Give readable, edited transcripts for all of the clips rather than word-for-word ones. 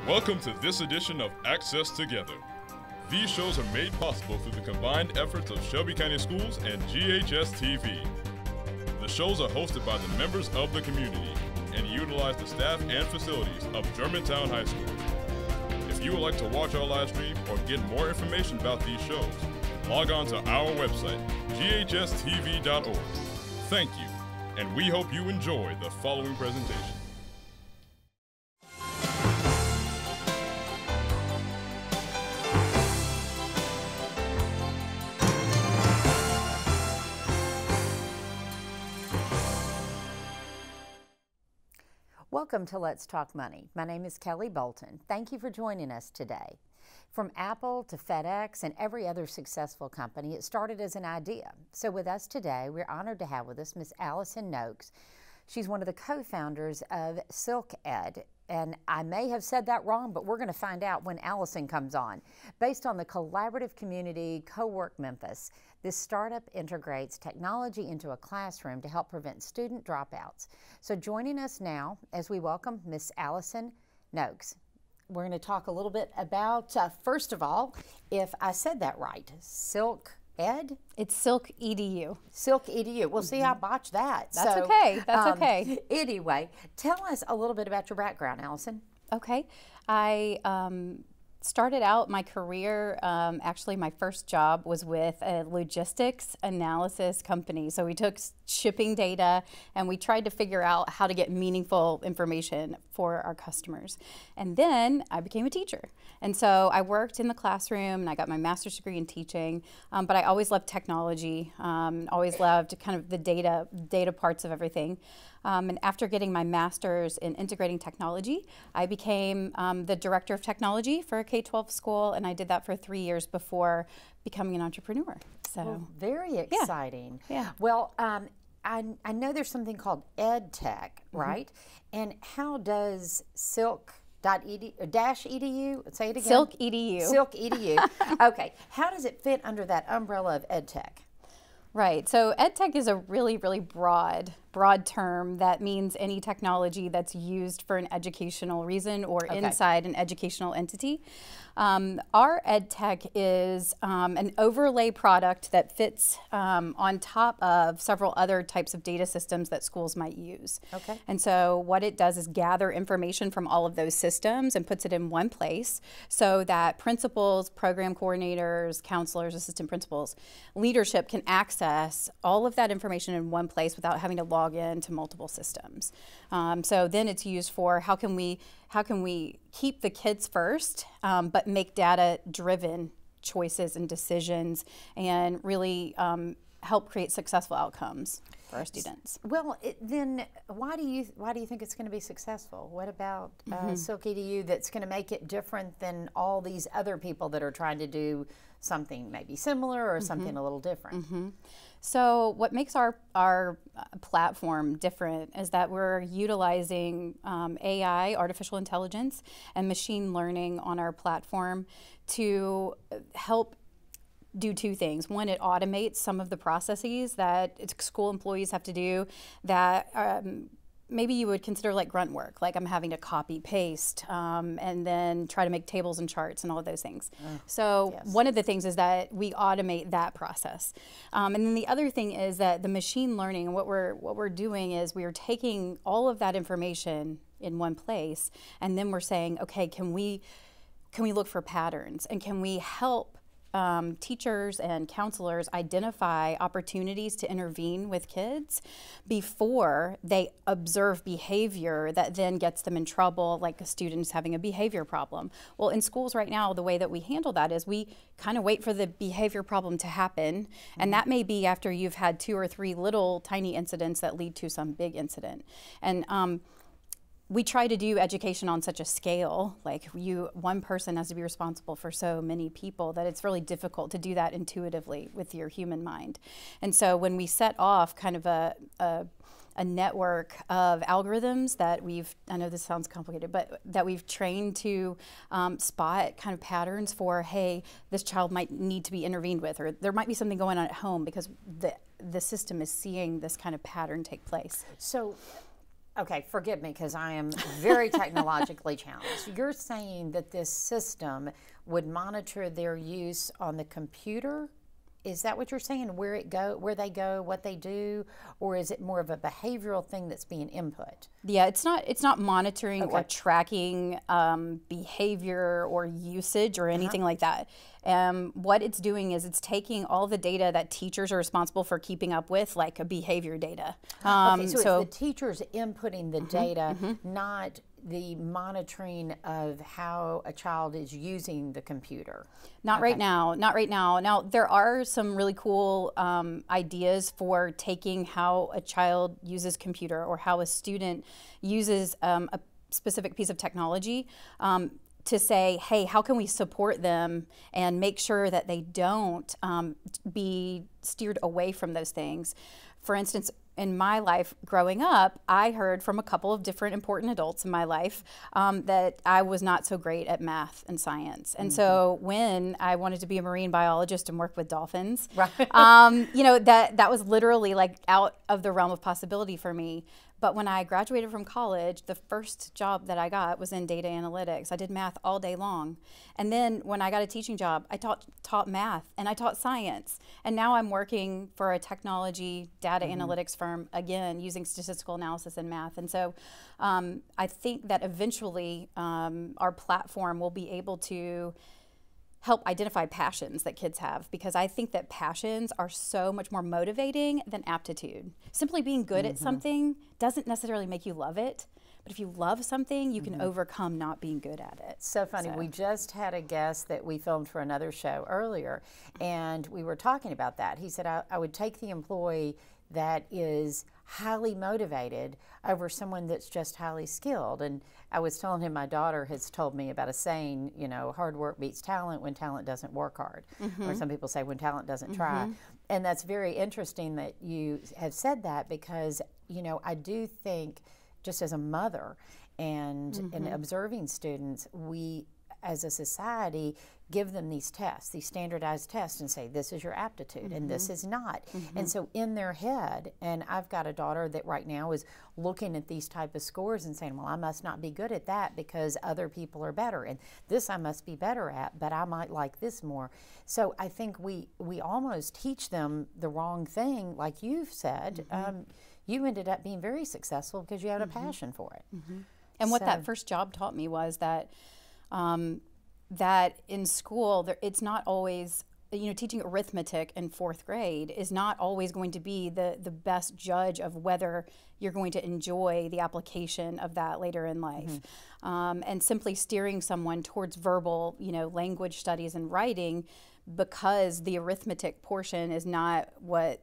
Welcome to this edition of Access Together. These shows are made possible through the combined efforts of Shelby County Schools and GHS-TV. The shows are hosted by the members of the community and utilize the staff and facilities of Germantown High School. If you would like to watch our live stream or get more information about these shows, log on to our website, ghstv.org. Thank you, and we hope you enjoy the following presentation. Welcome to Let's Talk Money. My name is Kelly Bolton. Thank you for joining us today. From Apple to FedEx and every other successful company, it started as an idea. So with us today, we're honored to have with us Miss Allison Nokes. She's one of the co-founders of SILQ-EDU. And I may have said that wrong, but we're going to find out when Allison comes on. Based on the collaborative community Co-work Memphis, this startup integrates technology into a classroom to help prevent student dropouts. So joining us now as we welcome Miss Allison Nokes. We're going to talk a little bit about, first of all, if I said that right, SILQ-EDU? It's SILQ-EDU. SILQ-EDU. We'll see, I botched that. That's okay. That's okay. Anyway, tell us a little bit about your background, Allison. Okay. I started out my career, actually my first job was with a logistics analysis company. So we took shipping data and we tried to figure out how to get meaningful information for our customers. And then I became a teacher. And so I worked in the classroom and I got my master's degree in teaching, but I always loved technology, always loved kind of the data parts of everything. And after getting my master's in integrating technology, I became the director of technology for a K-12 school, and I did that for 3 years before becoming an entrepreneur. So well, very exciting. Yeah. Well, I know there's something called EdTech, right? And how does SILQ-EDU, say it again? SILQ-EDU. SILQ-EDU. Okay. How does it fit under that umbrella of EdTech? Right. So EdTech is a really, really broad term that means any technology that's used for an educational reason or inside an educational entity. Our EdTech is an overlay product that fits on top of several other types of data systems that schools might use. Okay. And so what it does is gather information from all of those systems and puts it in one place so that principals, program coordinators, counselors, assistant principals, leadership can access all of that information in one place without having to log in to multiple systems. So then it's used for how can we keep the kids first, but make data-driven choices and decisions and really help create successful outcomes for our students. Well, then why do you think it's going to be successful? What about SILQ-EDU that's going to make it different than all these other people that are trying to do something maybe similar or something a little different? So what makes our platform different is that we're utilizing AI, artificial intelligence, and machine learning on our platform to help do two things. One, it automates some of the processes that school employees have to do that maybe you would consider like grunt work, like I'm having to copy, paste, and then try to make tables and charts and all of those things. So one of the things is that we automate that process. And then the other thing is that the machine learning, and what we're doing is we are taking all of that information in one place, and then we're saying, okay, can we look for patterns, and can we help teachers and counselors identify opportunities to intervene with kids before they observe behavior that then gets them in trouble, like a student's having a behavior problem. Well, in schools right now, the way that we handle that is we kind of wait for the behavior problem to happen, and that may be after you've had 2 or 3 little tiny incidents that lead to some big incident. And we try to do education on such a scale, like one person has to be responsible for so many people, that it's really difficult to do that intuitively with your human mind. And so when we set off kind of a network of algorithms that I know this sounds complicated, but that we've trained to spot kind of patterns for, hey, this child might need to be intervened with, or there might be something going on at home because the system is seeing this kind of pattern take place. So Okay, forgive me because I am very technologically challenged. You're saying that this system would monitor their use on the computer? Is that what you're saying? Where they go, what they do, or is it more of a behavioral thing that's being input? Yeah, it's not monitoring Okay. or tracking behavior or usage or anything like that. What it's doing is it's taking all the data that teachers are responsible for keeping up with, like a behavior data. Okay, so it's the teachers inputting the data, not the monitoring of how a child is using the computer. Not right now, not right now. Now, there are some really cool ideas for taking how a child uses computer or how a student uses a specific piece of technology to say, hey, how can we support them and make sure that they don't be steered away from those things. For instance, in my life growing up, I heard from a couple of different important adults in my life that I was not so great at math and science. And so when I wanted to be a marine biologist and work with dolphins, you know, that was literally like out of the realm of possibility for me. But when I graduated from college, the first job that I got was in data analytics. I did math all day long. And then when I got a teaching job, I taught math and I taught science. And now I'm working for a technology data analytics firm, again, using statistical analysis and math. And so I think that eventually our platform will be able to help identify passions that kids have, because I think that passions are so much more motivating than aptitude. Simply being good at something doesn't necessarily make you love it, but if you love something, you can overcome not being good at it. So funny, we just had a guest that we filmed for another show earlier, and we were talking about that. He said, I would take the employee that is highly motivated over someone that's just highly skilled. And I was telling him, my daughter has told me about a saying, you know, hard work beats talent when talent doesn't work hard. Or some people say when talent doesn't try. And that's very interesting that you have said that, because, you know, I do think just as a mother and in observing students, we as a society give them these tests, these standardized tests, and say this is your aptitude and this is not. And so in their head, and I've got a daughter that right now is looking at these type of scores and saying, well, I must not be good at that because other people are better, and this I must be better at, but I might like this more. So I think we almost teach them the wrong thing, like you've said. You ended up being very successful because you had a passion for it. And what that first job taught me was that that in school, it's not always, you know, teaching arithmetic in 4th grade is not always going to be the best judge of whether you're going to enjoy the application of that later in life. And simply steering someone towards verbal, you know, language studies and writing, because the arithmetic portion is not what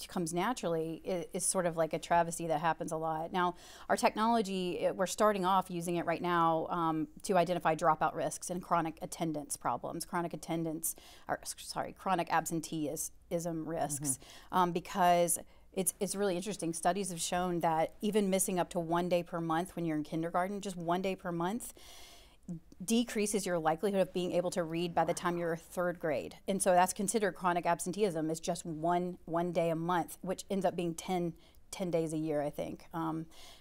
comes naturally, is sort of like a travesty that happens a lot. Now, our technology, we're starting off using it right now to identify dropout risks and chronic attendance problems, chronic absenteeism risks, because it's really interesting. Studies have shown that even missing up to 1 day per month when you're in kindergarten, just 1 day per month, decreases your likelihood of being able to read by the time you're 3rd grade. And so that's considered chronic absenteeism, is just one day a month, which ends up being 10 days a year, I think.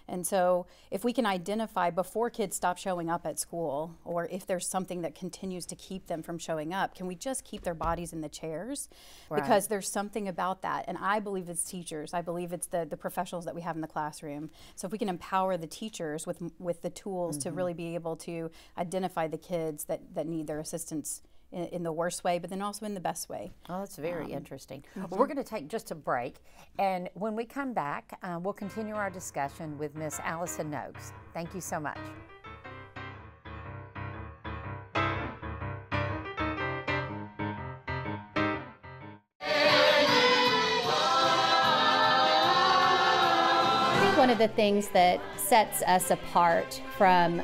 And so if we can identify before kids stop showing up at school, or if there's something that continues to keep them from showing up, can we just keep their bodies in the chairs? Right. Because there's something about that. And I believe it's teachers. I believe it's the professionals that we have in the classroom. So if we can empower the teachers with the tools to really be able to identify the kids that need their assistance in the worst way, but then also in the best way. Oh, that's very interesting. Well, we're going to take just a break, and when we come back, we'll continue our discussion with Miss Allison Nokes. Thank you so much. I think one of the things that sets us apart from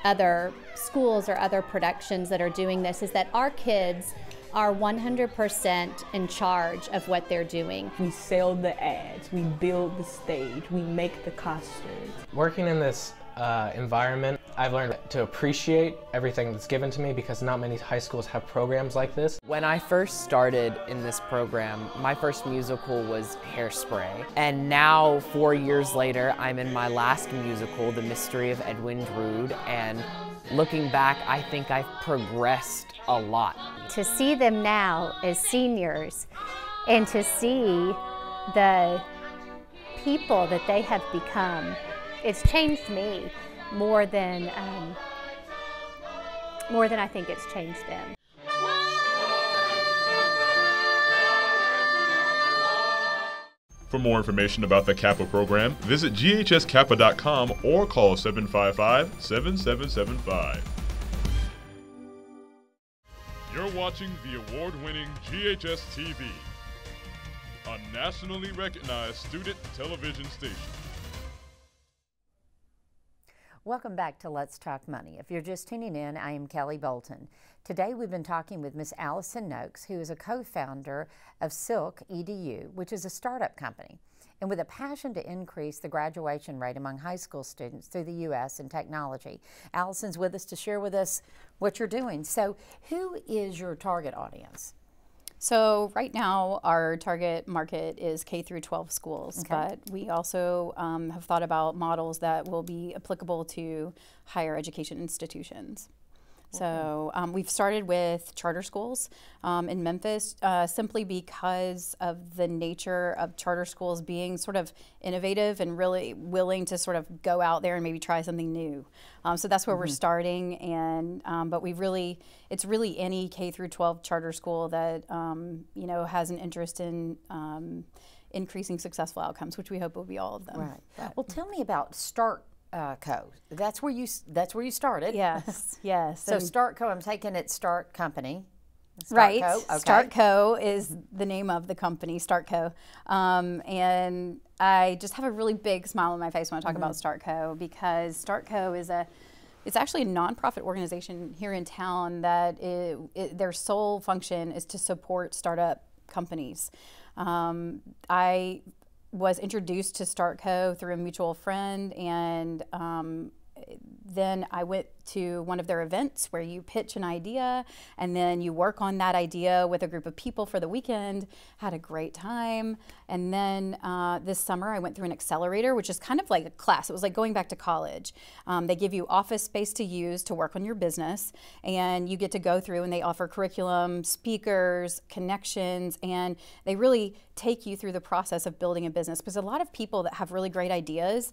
other schools or other productions that are doing this is that our kids are 100% in charge of what they're doing. We sell the ads, we build the stage, we make the costumes. Working in this environment, I've learned to appreciate everything that's given to me because not many high schools have programs like this. When I first started in this program, my first musical was Hairspray. And now, 4 years later, I'm in my last musical, The Mystery of Edwin Drood. And looking back, I think I've progressed a lot. To see them now as seniors and to see the people that they have become, it's changed me more than I think it's changed them. For more information about the Kappa program, visit ghskappa.com or call 755-7775. You're watching the award-winning GHS-TV, a nationally recognized student television station. Welcome back to Let's Talk Money. If you're just tuning in, I am Kelly Bolton. Today we've been talking with Miss Allison Nokes, who is a co-founder of SILQ-EDU, which is a startup company, and with a passion to increase the graduation rate among high school students through the U.S. in technology. Allison's with us to share with us what you're doing. So who is your target audience? So right now our target market is K through 12 schools, Okay. but we also have thought about models that will be applicable to higher education institutions. So we've started with charter schools in Memphis simply because of the nature of charter schools being sort of innovative and really willing to sort of go out there and maybe try something new. So that's where we're starting, and but it's really any K through 12 charter school that you know, has an interest in increasing successful outcomes, which we hope will be all of them. Right. Well, tell me about StartCo. That's where you started. Yes, yes. So StartCo, I'm taking it Start Company. Right. StartCo, okay. StartCo is the name of the company, StartCo. And I just have a really big smile on my face when I talk about StartCo, because StartCo is it's actually a nonprofit organization here in town that their sole function is to support startup companies. I was introduced to StartCo through a mutual friend, and then I went to one of their events where you pitch an idea and then you work on that idea with a group of people for the weekend. Had a great time. And then this summer I went through an accelerator, which is kind of like a class. It was like going back to college. They give you office space to use to work on your business, and you get to go through, and they offer curriculum, speakers, connections, and they really take you through the process of building a business, because a lot of people that have really great ideas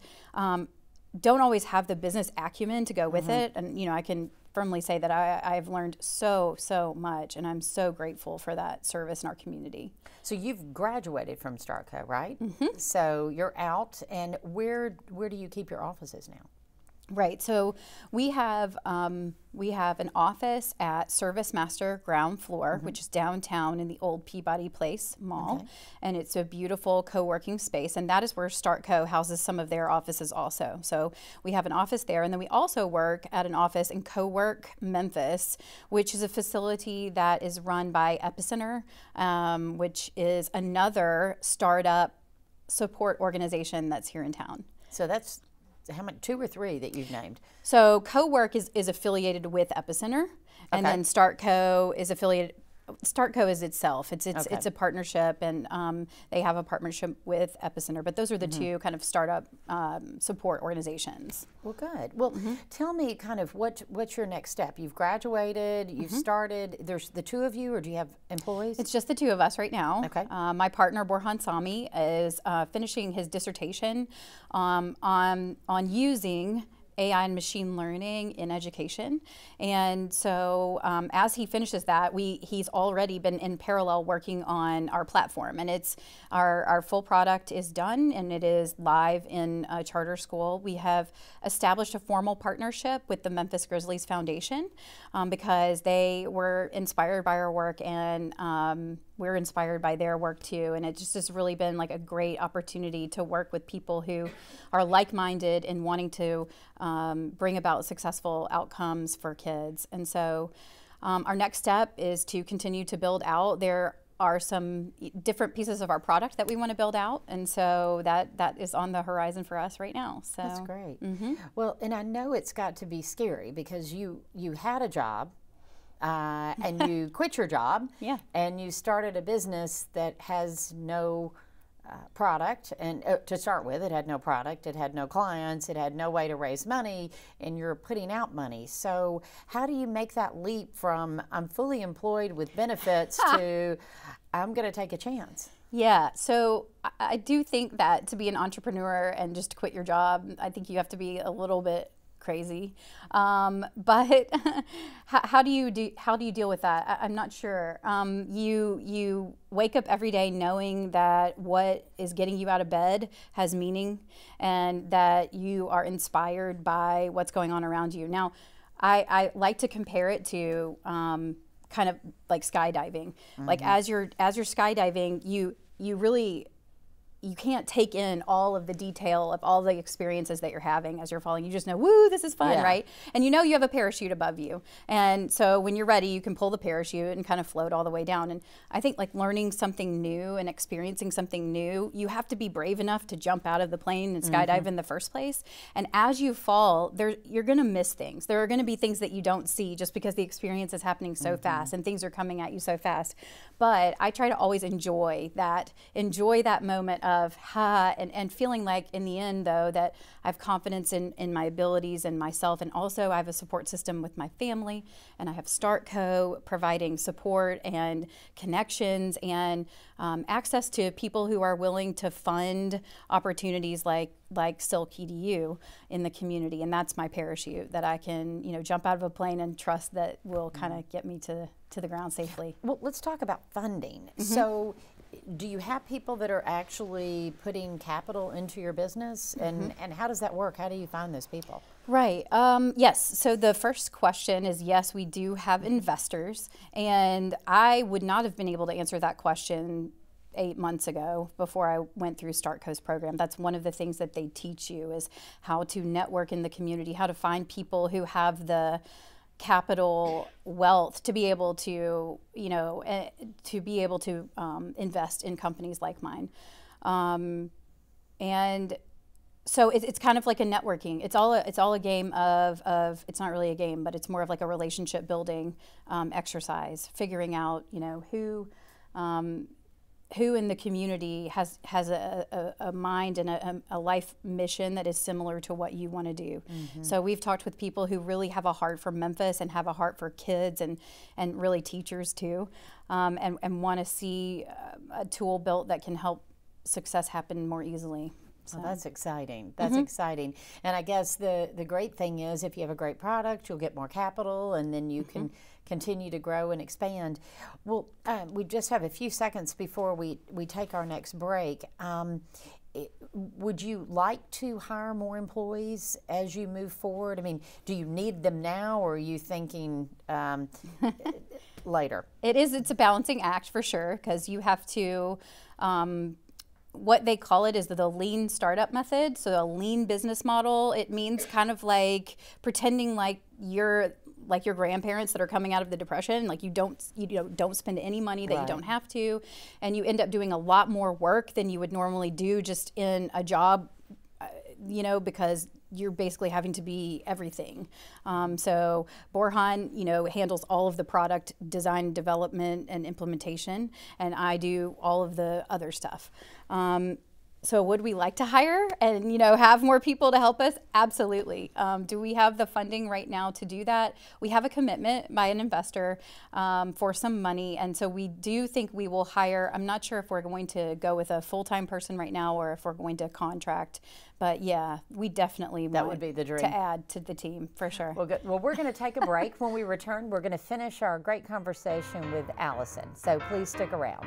don't always have the business acumen to go with it. And you know, I can firmly say that I've learned so much, and I'm so grateful for that service in our community. So you've graduated from StartCo, right? So you're out, and where do you keep your offices now? Right. So we have an office at Service Master ground floor, which is downtown in the old Peabody Place Mall, and it's a beautiful co-working space, and that is where StartCo houses some of their offices also. So we have an office there, and then we also work at an office in Co-work Memphis, which is a facility that is run by Epicenter, which is another startup support organization that's here in town. So that's how many, 2 or 3 that you've named? So Co-work is affiliated with Epicenter, and then StartCo is affiliated. StartCo is itself. It's a partnership, and they have a partnership with Epicenter. But those are the two kind of startup support organizations. Well, good. Well, tell me kind of what's your next step? You've graduated. You've started. There's the 2 of you, or do you have employees? It's just the 2 of us right now. Okay. My partner Borhan Sami is finishing his dissertation on using AI and machine learning in education, and so as he finishes that, he's already been in parallel working on our platform, and it's our full product is done, and it is live in a charter school. We have established a formal partnership with the Memphis Grizzlies Foundation because they were inspired by our work, and we're inspired by their work too, and it just has really been like a great opportunity to work with people who are like-minded and wanting to bring about successful outcomes for kids. And so our next step is to continue to build out. There are some different pieces of our product that we want to build out, and so that is on the horizon for us right now. So that's great. Well, and I know it's got to be scary because you had a job and you quit your job, and you started a business that has no product, and to start with, it had no product, it had no clients, it had no way to raise money, and you're putting out money. So how do you make that leap from I'm fully employed with benefits to I'm going to take a chance? Yeah, so I do think that to be an entrepreneur and just to quit your job, I think you have to be a little bit crazy, but how do you deal with that? I'm not sure. You wake up every day knowing that what is getting you out of bed has meaning, and that you are inspired by what's going on around you. Now, I like to compare it to kind of like skydiving. Like as you're skydiving, you can't take in all of the detail of all the experiences that you're having as you're falling. You just know, woo, this is fun, right? And you know you have a parachute above you. And so when you're ready, you can pull the parachute and kind of float all the way down. And I think like learning something new and experiencing something new, you have to be brave enough to jump out of the plane and skydive in the first place. And as you fall, you're gonna miss things. There are gonna be things that you don't see just because the experience is happening so fast and things are coming at you so fast. But I try to always enjoy that moment of and feeling like in the end though that I have confidence in my abilities and myself, and also I have a support system with my family, and I have StartCo providing support and connections and access to people who are willing to fund opportunities like SILQ-EDU in the community, and that's my parachute that I can jump out of a plane and trust that will kind of get me to the ground safely. Well, let's talk about funding. So do you have people that are actually putting capital into your business, and how does that work? How do you find those people? Right. Yes. So the first question is yes, we do have investors, and I would not have been able to answer that question 8 months ago before I went through StartCo's program. That's one of the things that they teach you is how to network in the community, how to find people who have the capital wealth to be able to, invest in companies like mine. And so it's kind of like a networking. It's all a game of it's not really a game, but it's more of like a relationship building exercise, figuring out, who in the community has a mind and a life mission that is similar to what you want to do. So we've talked with people who really have a heart for Memphis and have a heart for kids and really teachers too, and want to see a tool built that can help success happen more easily. So well, that's exciting. That's exciting. And I guess the great thing is if you have a great product, you'll get more capital, and then you can continue to grow and expand. Well, we just have a few seconds before we take our next break. Would you like to hire more employees as you move forward? I mean, do you need them now, or are you thinking later? It's a balancing act for sure, because you have to what they call it is the lean startup method. So a lean business model, it means kind of like pretending like you're like your grandparents that are coming out of the Depression, like you don't spend any money that you don't have to, and you end up doing a lot more work than you would normally do just in a job, because you're basically having to be everything. So Borhan, handles all of the product design, development, and implementation, and I do all of the other stuff. So would we like to hire and have more people to help us? Absolutely. Do we have the funding right now to do that? We have a commitment by an investor for some money, and so we do think we will hire. I'm not sure if we're going to go with a full-time person right now or if we're going to contract, but yeah, we definitely want to add to the team for sure. Well, good. Well, we're going to take a break. When we return, we're going to finish our great conversation with Allison, so please stick around.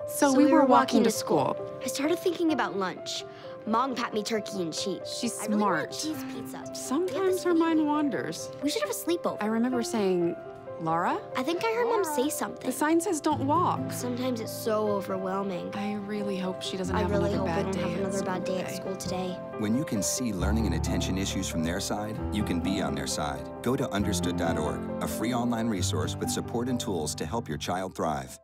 So we were walking to school. I started thinking about lunch. Mom packed me turkey and cheese. She's I really smart. want cheese pizza. Sometimes her mind wanders. We should have a sleepover. I remember saying, Laura? I think I heard Mom say something. The sign says don't walk. Sometimes it's so overwhelming. I really hope she doesn't I have really another hope I bad don't day have another bad day at today. school today. When you can see learning and attention issues from their side, you can be on their side. Go to understood.org, a free online resource with support and tools to help your child thrive.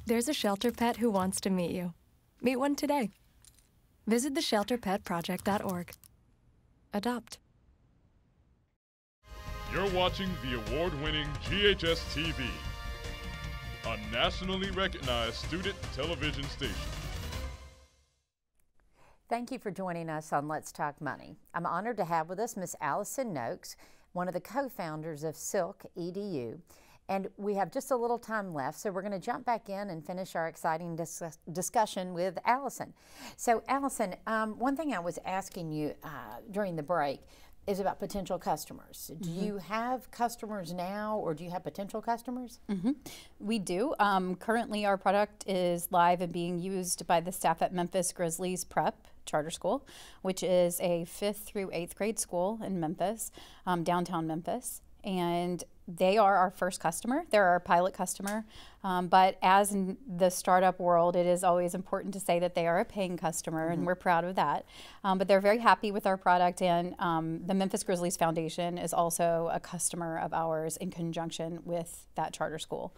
There's a shelter pet who wants to meet you. Meet one today. Visit theshelterpetproject.org. Adopt. You're watching the award-winning GHS-TV, a nationally recognized student television station. Thank you for joining us on Let's Talk Money. I'm honored to have with us Miss Allison Nokes, one of the co-founders of SILQ-EDU. And we have just a little time left, so we're going to jump back in and finish our exciting discussion with Allison. So, Allison, one thing I was asking you during the break is about potential customers. Do you have customers now, or do you have potential customers? We do. Currently, our product is live and being used by the staff at Memphis Grizzlies Prep Charter School, which is a 5th through 8th grade school in Memphis, downtown Memphis. And they are our first customer. They're our pilot customer. But as in the startup world, it is always important to say that they are a paying customer, and we're proud of that. But they're very happy with our product, and the Memphis Grizzlies Foundation is also a customer of ours in conjunction with that charter school.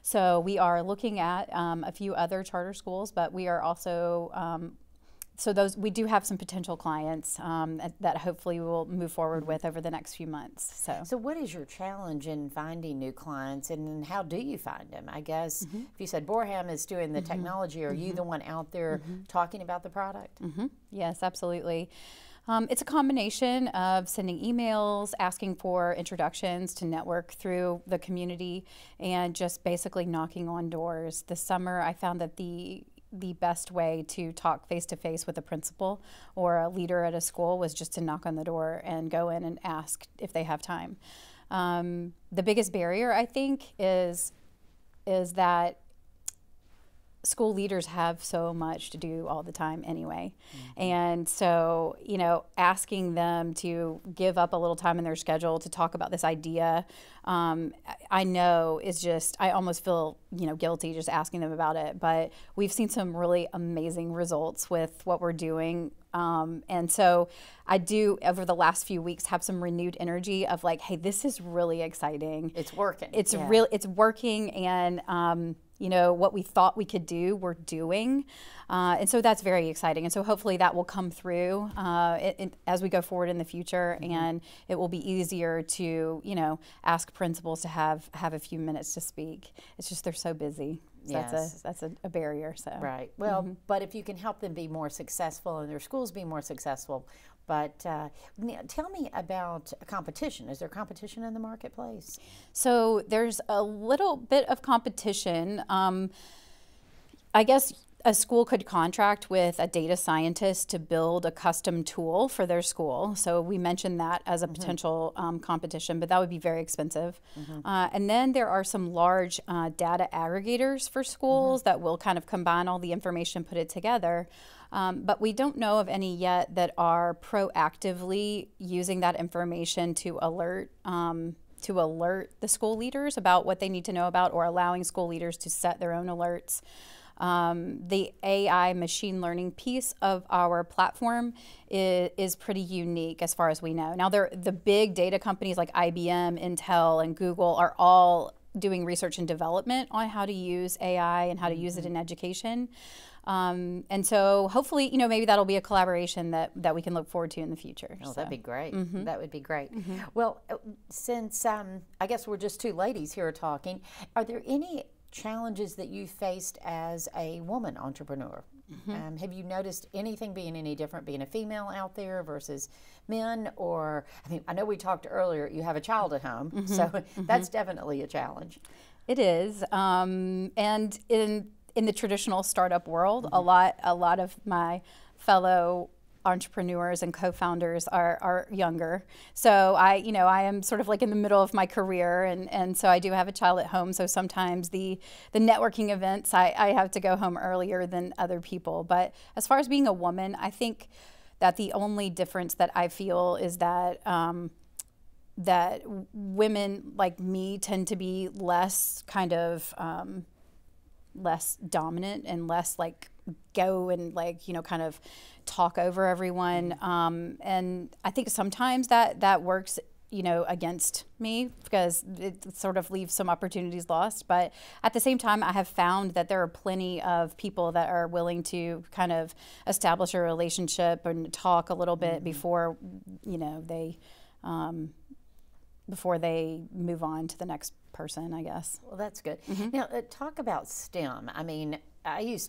So we are looking at a few other charter schools, but we are also we do have some potential clients that hopefully we will move forward with over the next few months. So what is your challenge in finding new clients, and how do you find them? I guess if you said Borham is doing the technology, are you the one out there talking about the product? Yes, absolutely. It's a combination of sending emails, asking for introductions to network through the community, and just basically knocking on doors. This summer I found that the best way to talk face-to-face with a principal or a leader at a school was just to knock on the door and go in and ask if they have time. The biggest barrier, I think, is that school leaders have so much to do all the time anyway. And so, you know, asking them to give up a little time in their schedule to talk about this idea, I know is just, I almost feel, you know, guilty just asking them about it. But we've seen some really amazing results with what we're doing. And so I do, over the last few weeks, have some renewed energy of like, hey, this is really exciting. It's working. It's it's working, and you know, what we thought we could do, we're doing. And so that's very exciting. And so hopefully that will come through as we go forward in the future, and it will be easier to, you know, ask principals to have a few minutes to speak. It's just they're so busy. So that's a barrier. So right. Well, but if you can help them be more successful and their schools be more successful. But tell me about competition. Is there competition in the marketplace? So there's a little bit of competition. I guess a school could contract with a data scientist to build a custom tool for their school. So we mentioned that as a potential competition, but that would be very expensive. And then there are some large data aggregators for schools that will kind of combine all the information, put it together. But we don't know of any yet that are proactively using that information to alert the school leaders about what they need to know about, or allowing school leaders to set their own alerts. The AI machine learning piece of our platform is pretty unique as far as we know. Now, the big data companies like IBM, Intel, and Google are all doing research and development on how to use AI and how to use it in education. And so hopefully, you know, maybe that'll be a collaboration that we can look forward to in the future. Oh, that'd be great. That would be great. Well, since I guess we're just two ladies here talking, are there any challenges that you faced as a woman entrepreneur? Have you noticed anything being any different being a female out there versus men? Or, I mean, I know we talked earlier, you have a child at home, so that's definitely a challenge. It is. And in the traditional startup world, a lot of my fellow entrepreneurs and co-founders are younger. So I am sort of like in the middle of my career, and so I do have a child at home. So sometimes the networking events, I have to go home earlier than other people. But as far as being a woman, I think that the only difference that I feel is that that women like me tend to be less kind of less dominant and less like go and like, you know, kind of talk over everyone. And I think sometimes that works, you know, against me because it sort of leaves some opportunities lost. But at the same time, I have found that there are plenty of people that are willing to kind of establish a relationship and talk a little bit before, you know, before they move on to the next person, I guess. Well, that's good. Now, talk about STEM. I mean, I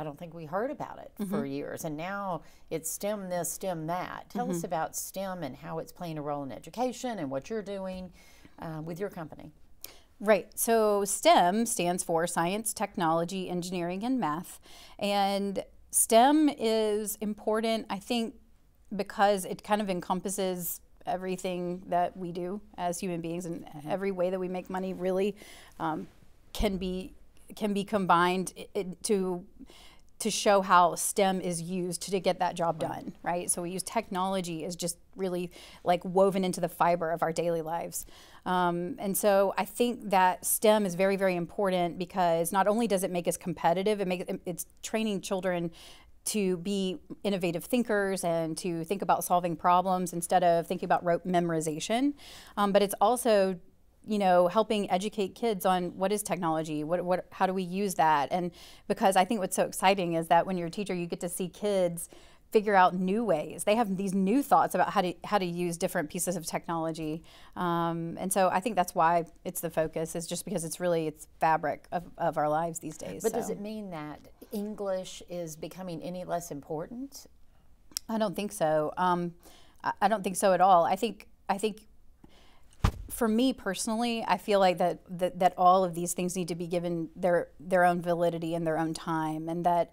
don't think we heard about it for years, and now it's STEM this, STEM that. Tell us about STEM and how it's playing a role in education and what you're doing with your company. Right. So STEM stands for Science, Technology, Engineering, and Math. And STEM is important, I think, because it kind of encompasses everything that we do as human beings, and every way that we make money really can be combined to show how STEM is used to get that job done, right? So we use technology as just really like woven into the fiber of our daily lives. And so I think that STEM is very, very important because not only does it make us competitive, it's training children to be innovative thinkers and to think about solving problems instead of thinking about rote memorization. But it's also, you know, helping educate kids on what is technology, how do we use that? And because I think what's so exciting is that when you're a teacher, you get to see kids figure out new ways. They have these new thoughts about how to use different pieces of technology. And so I think that's why it's the focus, is just because it's fabric of our lives these days. But does it mean that English is becoming any less important? I don't think so. I don't think so at all. I think for me personally, I feel like that all of these things need to be given their own validity and their own time, and that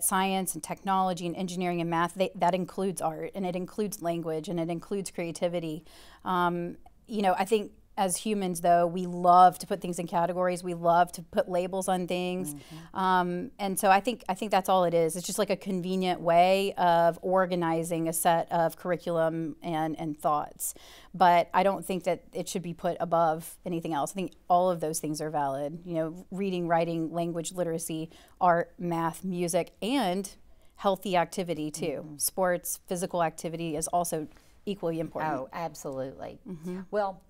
science and technology and engineering and math, that includes art, and it includes language, and it includes creativity. You know, I think as humans, though, we love to put things in categories. We love to put labels on things, and so I think that's all it is. It's just like a convenient way of organizing a set of curriculum and thoughts. But I don't think that it should be put above anything else. I think all of those things are valid. You know, reading, writing, language literacy, art, math, music, and healthy activity too. Sports, physical activity is also equally important. Oh, absolutely. Well,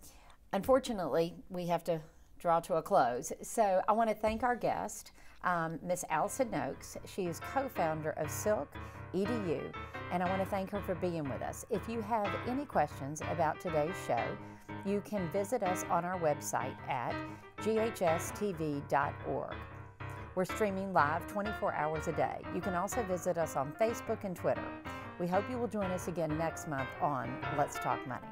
unfortunately, we have to draw to a close. So I want to thank our guest, Miss Allison Nokes. She is co-founder of SILQ-EDU, and I want to thank her for being with us. If you have any questions about today's show, you can visit us on our website at GHS-TV.org. We're streaming live 24 hours a day. You can also visit us on Facebook and Twitter. We hope you will join us again next month on Let's Talk Money.